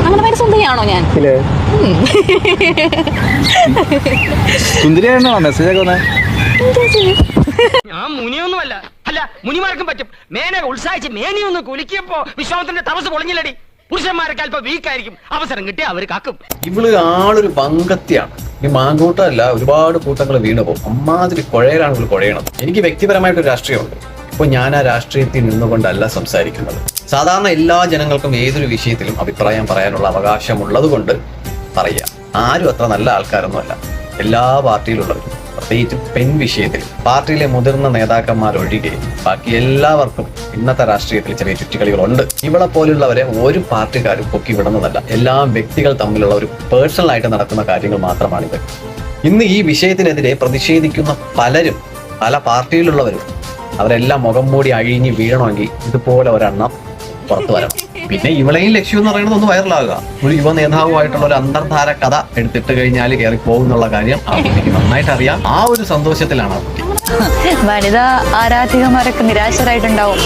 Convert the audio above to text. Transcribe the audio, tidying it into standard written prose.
അങ്ങനെ സുന്ദരിയാണോ ഞാൻ? സുന്ദരിയാണോ മെസ്സേജ് ഒക്കെ? ഞാൻ മുനിയൊന്നുമല്ല. അല്ല, മുനിമാർക്കും പറ്റും. മേനെ ഉത്സാഹിച്ച് മേനിയൊന്ന് കുലിക്കിയപ്പോ വിശ്വാമത്തിന്റെ തപസ് പൊളിഞ്ഞില്ലടി. പുരുഷന്മാരൊക്കെ അല്പം വീക്കായിരിക്കും, അവസരം കിട്ടിയ അവര് കാക്കും. ഇവള് ആളൊരു വങ്കത്തിയാണ്. ഈ മാങ്കൂട്ടമല്ല, ഒരുപാട് കൂട്ടങ്ങൾ വീണു പോകും. അമ്മാതിരി കുഴയിലാണ് ഇവള് കുഴയണത്. എനിക്ക് വ്യക്തിപരമായിട്ടൊരു രാഷ്ട്രീയമുണ്ട്. ഇപ്പൊ ഞാൻ ആ രാഷ്ട്രീയത്തിൽ നിന്നുകൊണ്ടല്ല സംസാരിക്കുന്നത്. സാധാരണ എല്ലാ ജനങ്ങൾക്കും ഏതൊരു വിഷയത്തിലും അഭിപ്രായം പറയാനുള്ള അവകാശമുള്ളത് കൊണ്ട് പറയാം. ആരും അത്ര നല്ല ആൾക്കാരൊന്നുമല്ല. എല്ലാ പാർട്ടിയിലുള്ളവരും, പ്രത്യേകിച്ച് പെൺ വിഷയത്തിൽ പാർട്ടിയിലെ മുതിർന്ന നേതാക്കന്മാരൊഴികെ ബാക്കി എല്ലാവർക്കും ഇന്നത്തെ രാഷ്ട്രീയത്തിൽ ചെറിയ ചുറ്റിക്കളികളുണ്ട്. ഇവളെ പോലുള്ളവരെ ഒരു പാർട്ടിക്കാരും പൊക്കി വിടുന്നതല്ല. എല്ലാ വ്യക്തികൾ തമ്മിലുള്ള ഒരു പേഴ്സണൽ ആയിട്ട് നടക്കുന്ന കാര്യങ്ങൾ മാത്രമാണിത്. ഇന്ന് ഈ വിഷയത്തിനെതിരെ പ്രതിഷേധിക്കുന്ന പലരും, പല പാർട്ടിയിലുള്ളവരും, അവരെല്ലാം മുഖം മൂടി അഴിഞ്ഞ് വീഴണമെങ്കിൽ ഇതുപോലെ ഒരെണ്ണം പുറത്തു വരണം. പിന്നെ ഇവളെയും ലക്ഷ്യം എന്ന് പറയുന്നത് ഒന്ന് വൈറലാകുക. ഒരു യുവ നേതാവുമായിട്ടുള്ള ഒരു അന്തർധാര കഥ എടുത്തിട്ട് കഴിഞ്ഞാൽ കയറി പോകുന്നുള്ള കാര്യം ആ കുട്ടിക്ക് നന്നായിട്ട് അറിയാം. ആ ഒരു സന്തോഷത്തിലാണ് ആ കുട്ടി. വനിതാ ആരാധികമാരൊക്കെ നിരാശരായിട്ടുണ്ടാവും.